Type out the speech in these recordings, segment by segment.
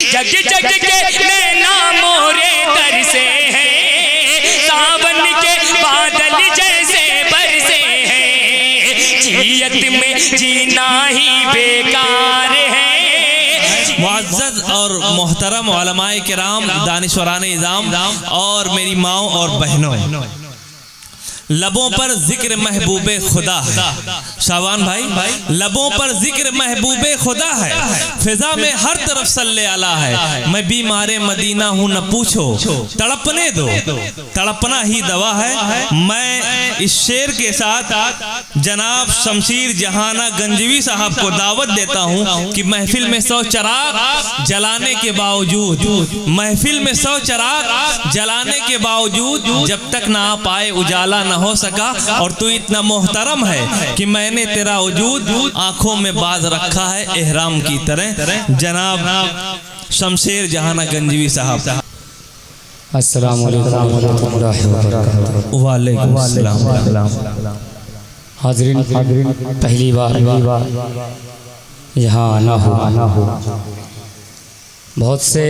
जग जग के नैना मोरे तरसे हैं, सावन के बादल जैसे बरसे हैं, जियत में जीना ही बेकार है। मुअज़्ज़ज़ और मोहतरम उलमाए किराम, दानिशवरान इज़ाम और मेरी माओ और बहनों, लबों पर जिक्र महबूबे खुदा है। शाबान भाई, लबों पर जिक्र महबूबे खुदा है, फिजा में हर तरफ सल्ले अला है। मैं बीमारे मदीना हूँ न पूछो, तड़पने दो, तड़पना ही दवा है। मैं इस शेर के साथ जनाब शमशीर जहाना गंजवी साहब को दावत देता हूँ कि महफिल में 100 चिराग जलाने के बावजूद, महफिल में 100 चिराग जलाने के बावजूद जब तक ना आ पाए उजाला न हो सका, और तू इतना मोहतरम है कि मैंने तेरा वजूद आंखों में बांध रखा है एहराम की तरह। जनाब शमशेर जहाना गंजवी साहब। अस्सलाम वालेकुम रहमतुल्लाहि व बरकातहू। वालेकुम अस्सलाम। हाज़रीन, पहली बार यहाँ आना हो, बहुत से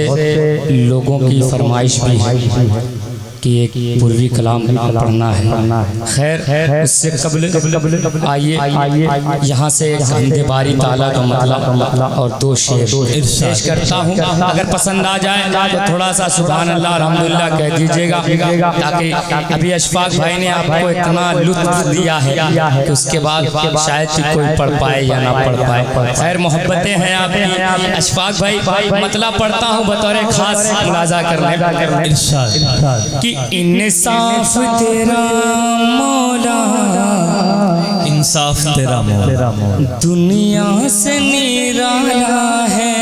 लोगों की फरमाइश भी है कि एक पूर्वी कलाम पढ़ना है। खैर, उससे कबल आइए यहाँ से एक हमदे बारी ताला का मतलब और 2 शेर पेश करता हूँ। अगर पसंद आ जाए तो थोड़ा सा सुभान अल्लाह अल्हम्दुलिल्लाह कह दीजिएगा, ताकि अभी अशफाक भाई ने आपको इतना लुत्फ दिया है कि उसके बाद शायद कोई पढ़ पाए या ना पढ़ पाए। खैर, मोहब्बतें हैं आपकी। अशफाक भाई मतलब पढ़ता हूँ बतौर खास मुलाजा करने कि इंसाफ तेरा मौला, इंसाफ तेरा मौला, दुनिया से निराला है।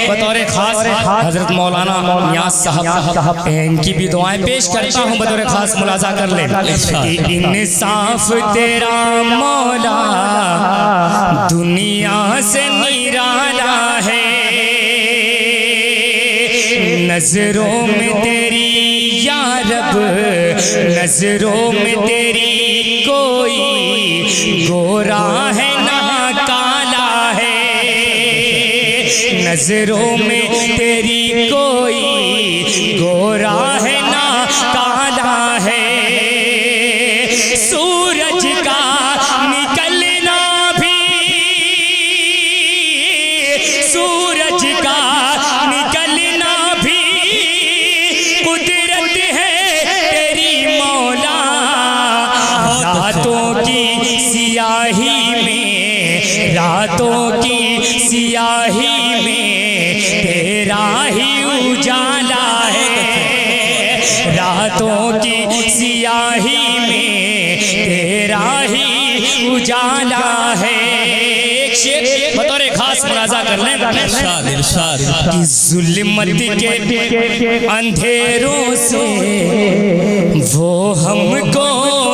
बतौर खास हजरत मौलाना नियाज़ साहब, इनकी भी दुआएं पेश करता हूँ बतौर खास मुलाजा कर ले। इंसाफ तेरा मौला, दुनिया से निराला है, नजरों में तेरी या रब, नजरों में तेरी कोई गोरा है ना काला है, नजरों में तेरी कोई गोरा है ना काला है। सूरज का निकलना भी, सूरज का निकलना भी कुदरत है तेरी मौला। रातों की सियाही में, रातों की सियाही में तेरा ही उजाला है, रातों की सियाही में तेरा ही उजाला है। एक शेर बतौर खास मुलाजा कर लें कि जुल्मत के अंधेरों से वो हमको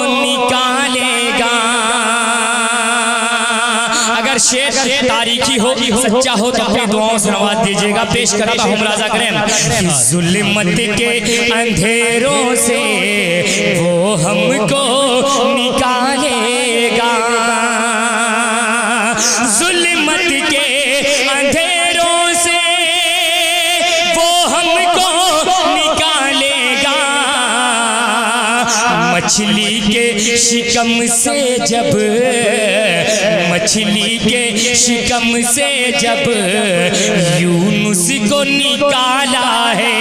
निकालेगा। अगर शेर तारीखी हो, सच्चा हो तो अपनी दुआओं से नवाज दीजिएगा। पेश करता हूँ, मुलाजा करें कि जुल्मत के अंधेरों से वो हमको निकालेगा, जुल्मत के अंधेरों से वो हमको निकालेगा। मछली के शिकम से जब, मछली के शिकम से जब यूनुस को निकाला है,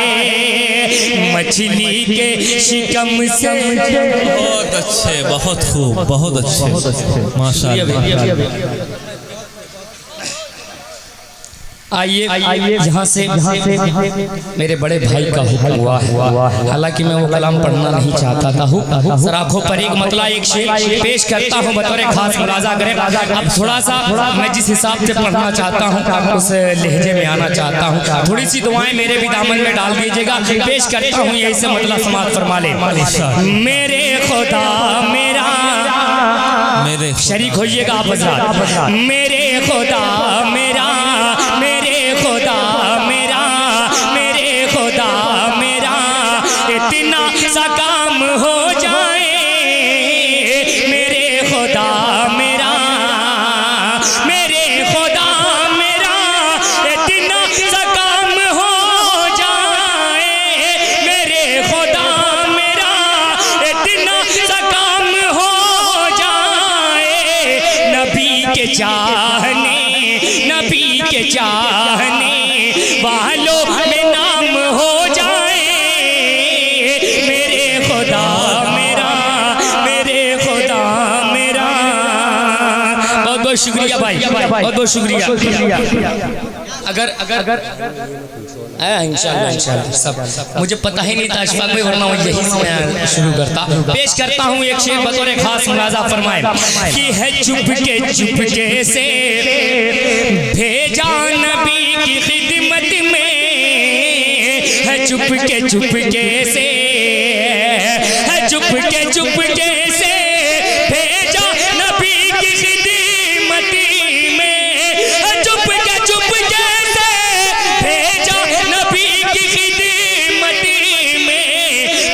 मछली के शिकम से। बहुत अच्छे, बहुत खूब, बहुत अच्छे, माशाअल्लाह। आइए यहाँ से मेरे बड़े भाई का हुक्म हुआ है, हालांकि मैं वो कलाम पढ़ना नहीं चाहता था। सर आँखों पर एक मतला एक शेर पेश करता हूँ बतौर खास मुलाजा करें। अब थोड़ा सा मैं जिस हिसाब से पढ़ना चाहता हूँ उस लहजे में आना चाहता हूँ। थोड़ी सी दुआएं मेरे भी दामन में डाल दीजिएगा। पेश करता हूँ, यही से मतलब समाज फरमा ले। मेरे खुदा मेरा, मेरे शरीक होइएगा आप हज़रात। मेरे खुदा मेरा, मेरे खुदा मेरा, मेरे खुदा मेरा, इतना सा काम हो जाए, मेरे खुदा मेरा, मेरे खुदा मेरा, नबी के चाहने वालों में नाम हो जाए मेरे खुदा मेरा, मेरे खुदा मेरा। बहुत बहुत शुक्रिया भाई, बहुत बहुत शुक्रिया। अगर इंशाल्लाह सब मुझे पता ही नहीं था अशफाक भाई, वरना मैं यही से मैं शुरू करता। पेश करता हूँ एक शेर बतौर खास मुलाजा फरमाए कि है चुपके चुपके से भेजा नबी की खिदमत में, है चुपके चुपके से, है चुपके चुपके से भेजा नबी की खिदमत में, है चुपके चुपके से भेजा नबी की खिदमत में।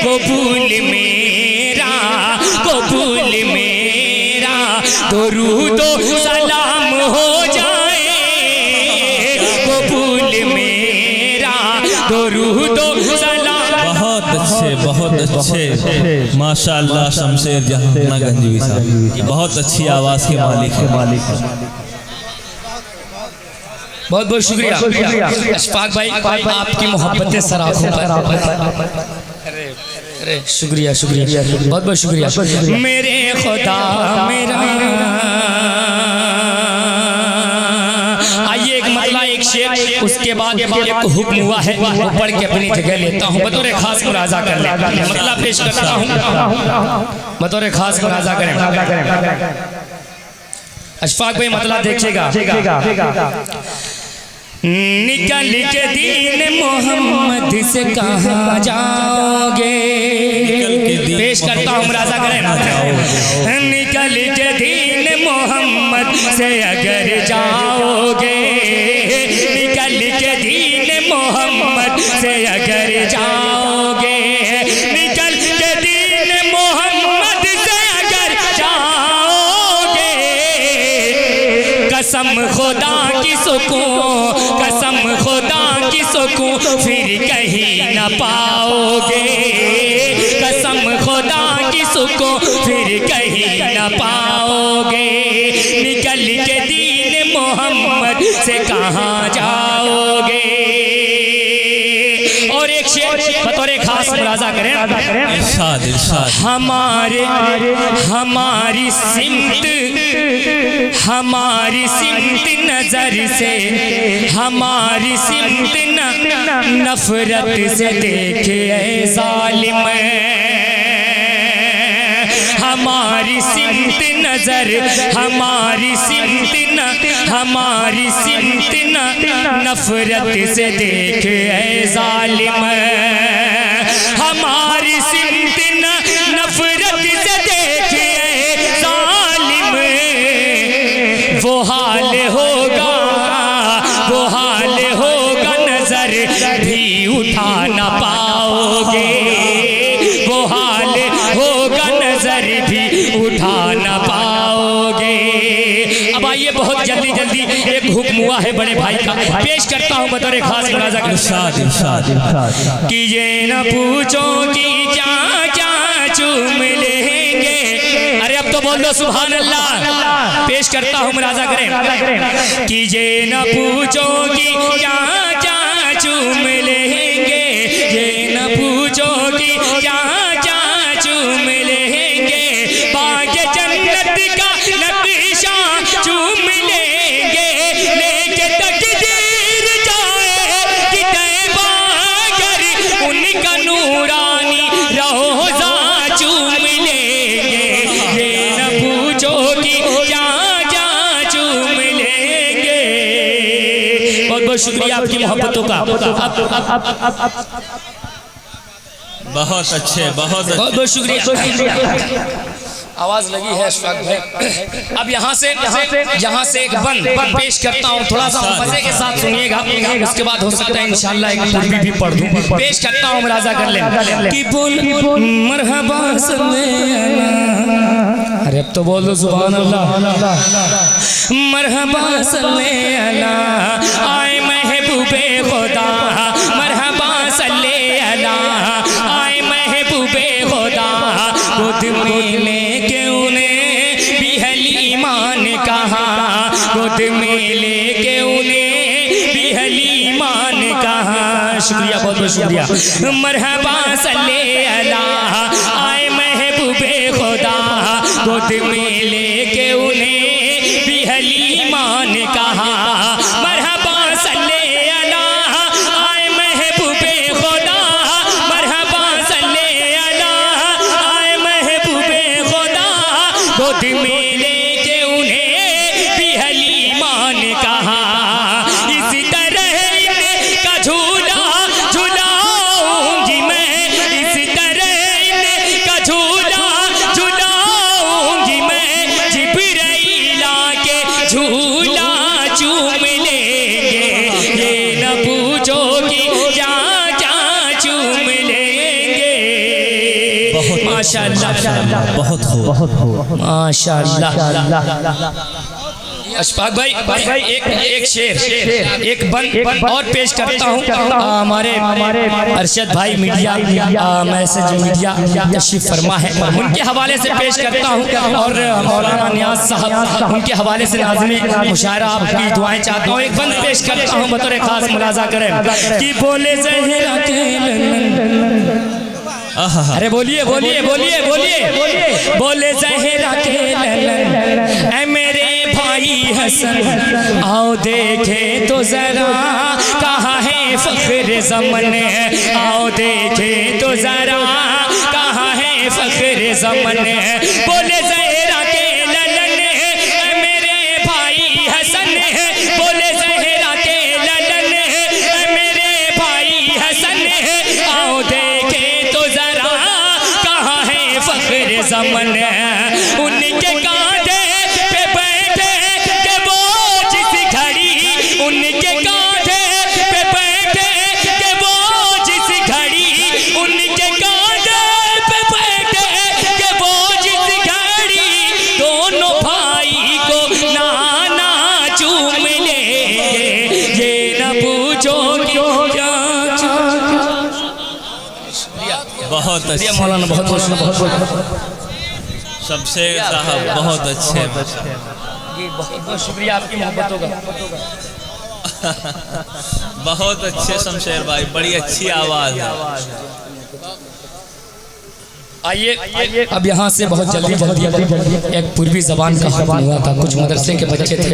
कबूल मेरा, कबूल मेरा दुरूद सलाम हो जाए, कबूल मेरा दुरूद सलाम। बहुत अच्छे माशाअल्लाह शमशेर जहां गंजवी साहब, बहुत अच्छी आवाज़ के मालिक है। बहुत बहुत शुक्रिया अशफाक भाई, आपकी मोहब्बतें सराखों पर। अरे शुक्रिया शुक्रिया, बहुत बहुत शुक्रिया। मेरे खुदा मेरा। आइए एक मतलब एक शेर, उसके बाद एक हुक्म हुआ है, वो पढ़ के अपनी जगह लेता हूँ, बतौर खास मुलाजा कर ले। मतलब पेश करता हूँ, बतौर खास मुलाजा करें। अशफाक भाई मतलब देखिएगा। निकल के दीन मोहम्मद से कहाँ जाओगे, पेश करता हूँ मुलाजा करें। निकल के दीन मोहम्मद से अगर जाओगे, निकल के दीन मोहम्मद से अगर जाओगे, निकल के दीन मोहम्मद से अगर जाओगे, कसम खुदा की सुकून, कसम खुदा की सुकून फिर कहीं न पाओगे, कसम खुदा की सुकून फिर कहीं न पाओगे। निकल के दीन मोहम्मद से कहाँ जाओगे। और एक शेर बतौर खास मुलाजा करें। इरशाद इरशाद। हमारे हमारी सिमत, हमारी सिमत नजर से, हमारी सिमत नफरत से देखे जालिम, हमारी सिमत नजर, हमारी सिमत हमारी सिमत नफरत से देखे जालिम, हमारी सिमत नफरत से देखे जालिम। वो हाल होगा, वो हाल होगा नजर भी उठा ना पाओगे, वो हाल होगा नजर भी उठा ना पाओगे। अब आइए बहुत जल्दी जल्दी एक हुक्म हुआ है बड़े भाई का, पेश करता हूँ बतौर खास मुलाजा। इरशाद इरशाद कि ये न पूछो कि क्या क्या चूम लेंगे। अरे अब तो बोल दो सुभान अल्लाह। पेश करता हूँ मुलाजा करें कि ये न पूछो कि क्या क्या चूम लेंगे, ये न पूछो कि क्या क्या चूम लेंगे, बाग जन्नत का नक्शा चूम लेंगे, लेके तकदीर जाए कि तैबा कर उनका नूरानी रोज़ा चूम लेंगे। ये न पूछो कि क्या क्या चूम लेंगे। बहुत बहुत शुक्रिया आपकी मोहब्बतों का। बहुत अच्छे, बहुत बहुत शुक्रिया। आवाज लगी है अशफाक भाई। अब यहाँ से एक बंद पेश करता हूँ, थोड़ा सा मजे के साथ सुनिएगा, उसके बाद हो सकता है इंशाल्लाह एक पूर्वी भी पढ़ दूँ। पेश करता हूँ, मुलाजा कर लें कि बोल मरहबा सल्लल्लाहु। अरे अब तो बोल दो सुभान अल्लाह। मरहबा सल्लल्लाहु आए महबूबे खुदा, मरहबा सल्लल्लाहु आए महबूबे खुदा, खुद मिले के उन्हें भी हल ईमान कहा, खुद मिले के उन्हें हलीमान कहाँ। शुक्रिया, बहुत बहुत शुक्रिया। मरहबा सल्ले अला आए महबूबे खुदा, गोद में लेके उन्हें भी हलीमान कहा। मरहबा सल्ले अला आए महबूबे खुदा, मरहबा सल्ले अला आए महबूबे खुदा, गोद में लेके उन्हें भी हलीमान कहा। इसी तरह इनका झूला झुलाऊंगी मैं, इसी तरह इनका झूला झुलाऊंगी मैं, जिब्राइला के झूला चूम लेंगे, ये न पूछो कि क्या क्या चूम लेंगे। माशाअल्लाह, बहुत खूब। माशाअल्लाह। अशफाक भाई एक शेर एक बंद और पेश करता हूँ। हमारे अरशद भाई मीडिया मैसेज मीडिया तशरीफ फरमा है, उनके हवाले से पेश करता हूँ। और मौलाना नियाज साहब उनके हवाले से नाज़िम मुशायरा आपकी दुआएं चाहता हूँ। एक बंद पेश करता हूँ बतौर खास मुलाजा करें कि बोले ज़हरा के, अरे बोलिए बोलिए बोलिए बोलिए, बोले ज़हरा के ललन ऐ मेरे भाई हसन, आओ देखे तो जरा कहाँ है फख्र ज़मन, आओ देखे तो जरा कहाँ है फख्र ज़मन। बोले ज़हरा के ललन ऐ मेरे भाई हसन, बोले ज़हरा के ललन ऐ मेरे भाई हसन, आओ देखे तो जरा कहाँ है फख्र ज़मन। उनके कांधे पे बैठे के बोझ सी घड़ी, उनके कांधे पे बैठे के बोझ सी घड़ी, उनके कांधे पे बैठे के बोझ सी घड़ी, दोनों भाई को नाना चूम लेंगे, ये न पूछो क्या। बहुत अच्छे मौलाना, बहुत बहुत शमशेर साहब, बहुत अच्छे। बहुत शुक्रिया आपकी मोहब्बतों का। बहुत अच्छे शमशेर भाई, बड़ी अच्छी आवाज़ है। आइए अब यहाँ से बहुत जल्दी एक पूर्वी ज़बान का हुक्म हुआ था, कुछ मदरसे के बच्चे थे,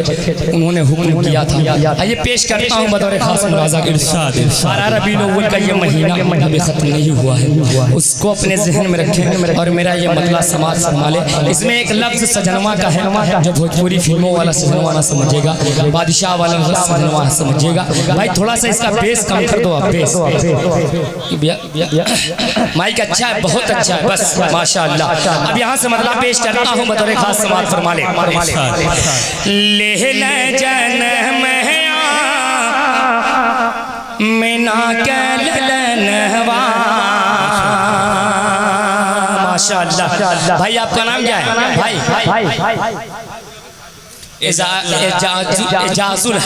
उन्होंने हुक्म किया था। आइए पेश करता हूँ बतौर खास मुलाज़ा के इरशाद। 12 रबीउल अव्वल का ये महीना अभी ख़त्म नहीं हुआ है, उसको अपने जहन में रखें और मेरा ये मतला समाज फरमा ले। इसमें एक लफ्ज़ सजनवा का है जो भोजपुरी फिल्मों वाला सजनवा ना समझेगा, बादशाह वाला सजनवा समझिएगा। भाई थोड़ा सा इसका बेस कम कर दो आप, बेस माइक अच्छा है, बहुत अच्छा है, माशाअल्लाह। अब यहाँ से मतलब पेश करता हूँ बतौर खास समाज फरमा ले। ले जन्म मिना कलनवा, माशाअल्लाह। भाई आपका नाम क्या है? भाई एजाजुल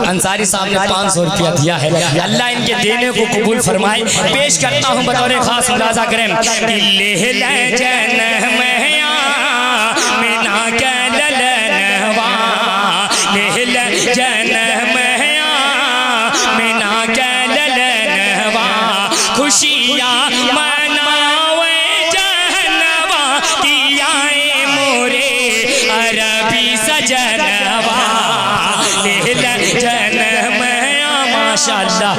अंसारी साहब ने 500 रुपया दिया है, अल्लाह इनके देने को कबूल फरमाए। पेश करता हूँ बतौर खास मुलाजा करें। ले जन्म मिना कलनवा, ले जन्म मिना कलनवा, खुशियाँ मनावे जहनवा, किया मोरे अरबी सजनवा, जन्म माशाअल्लाह।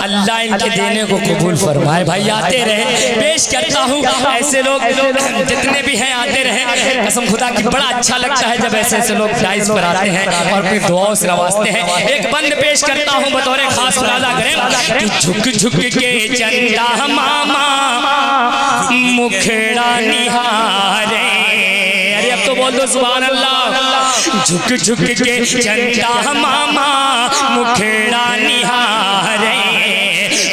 अल्लाह इनके देने को कबूल फरमाए। भाई आते रहे, पेश करता हूँ। ऐसे लोग जितने भी हैं आते रहे, कसम खुदा की बड़ा अच्छा लगता है जब ऐसे ऐसे लोग जायज़ पर आते हैं और अपनी दुआओं से नवाजते हैं। एक बंद पेश करता हूँ बतौर खास मुलाजा करें कि झुक झुक के चंदा मामा मुखड़ा निहारे, अरे अब तो बोल दो सुभान अल्लाह। झुक झुक के चंदा मामा मुखड़ा निहारे,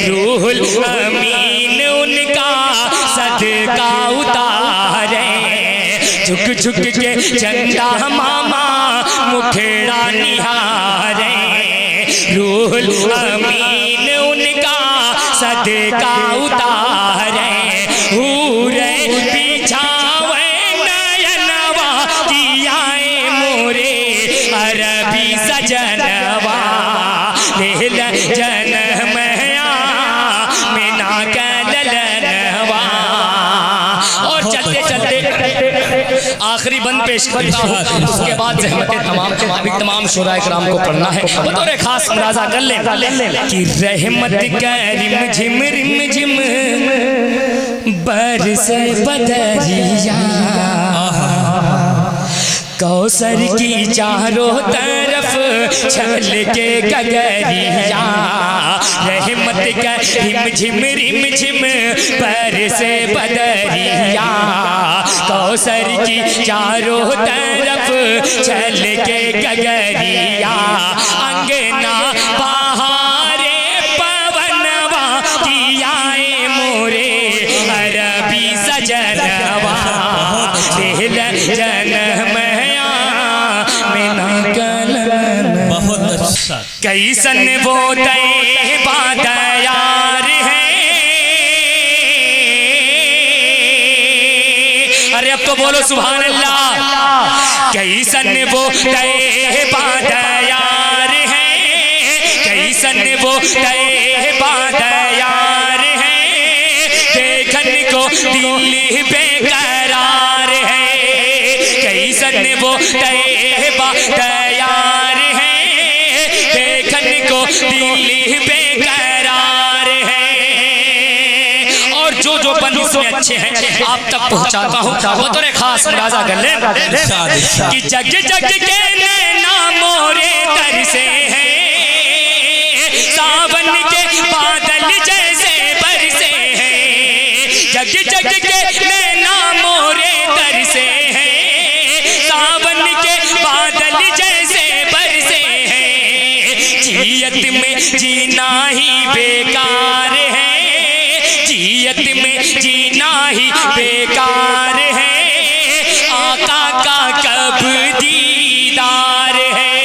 रूहुल अमीन उनका सदका उतारे। झुक झुक के चंदा मामा मुखड़ा निहारे, रूहुल अमीन उनका सदका उतारे। हूरे बिछावे नयनवा, कियाए मोरे अरबी सजनवा, जनमया मीना का ललनवा। और चलते चलते आखिरी बंद पेश करता हूँ, उसके बाद तमाम शुरा इकराम को पढ़ना है। बतौर खास अंदाजा कर ले कि रहमत का रिम झिम बरसे बदरिया, कौसर की चारों तरफ छल के गगरिया। रहमत का रिम झिम बरसे बदरिया, कौसर की चारों तरफ छल के गगरिया। अंगना बहारे पवनवा कियाए मोरे अरबी सजनवा। दिल जनमया मीना का ललनवा। बहुत अच्छा। कैसन वो तैबा तैयार है। अरे अब तो बोलो सुभान अल्लाह। कैसन वो तैबा तैयार है, कैसन वो तैबा तैयार है। देखन को दिल बेकरार है, कैसन वो तैबा तैयार है। देखन को दिल बेकरार है। और जो जो बंद इसमें अच्छे हैं आप तक पहुंचाता हूँ, वो तो खास अंदाजा कर ले कि जग जग के नैना मोरे तरसे हैं, सावन के बादल जैसे बरसे हैं। जग जग के नैना मोरे तरसे हैं, सावन के बादल जैसे बरसे हैं। जियत में जीना ही बेकार है, जियत में जीना ही बेकार है। आका का कब दीदार है,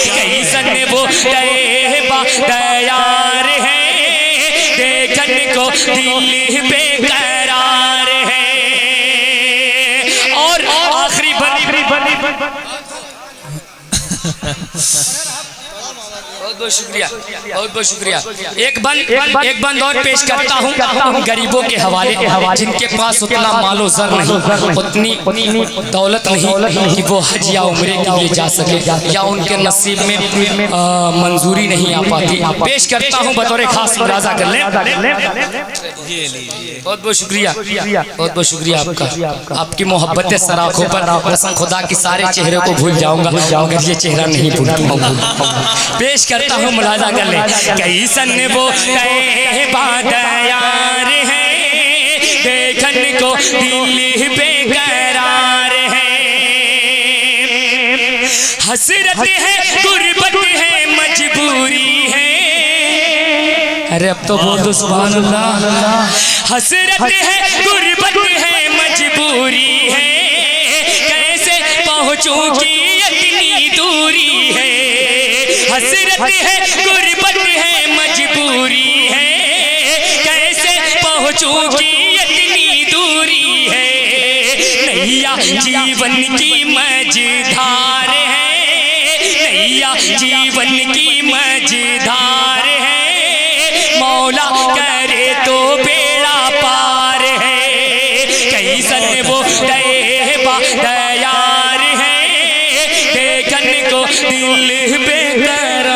कैसन वो तैबा तैयार है। देखन को दिल बेकरार है। और आखिरी बंद बहुत शुक्रिया, बहुत शुक्रिया। एक बंद और पेश करता हूँ गरीबों के हवाले, जिनके पास उतना मालो ज़र नहीं, उतनी दौलत नहीं कि वो हज या उम्रे के लिए जा सके, या उनके नसीब में मंजूरी नहीं आ पाती। पेश करता हूँ बतौर खास अंदाजा कर ले। बहुत बहुत शुक्रिया, बहुत बहुत शुक्रिया आपका। आपकी मोहब्बत सराखों पर कसम खुदा की सारे चेहरे को भूल जाऊंगा मगर ये चेहरा नहीं भूल पाऊंगा। पेश करता हूँ, मुलाजा कर ले। कैसन वो तैबा तैयार है, देखन को दिल बेकरार है। हसरत है, गुर्बत है, मजबूरी है। अरे अब तो बोल दो सुभान अल्लाह। हसरत है, गुर्बत है, मजबूरी है। कैसे पहुँचूं की इतनी दूरी है। हसरत है, गुर्बत है, मजबूरी है। कैसे पहुँचूं की इतनी दूरी है। नैया जीवन की मझधार है, नैया जीवन की मझधार है। मौला करे तो बेड़ा पार है। कैसन वो तैबा तैयार है, देखन को दिल बेकरार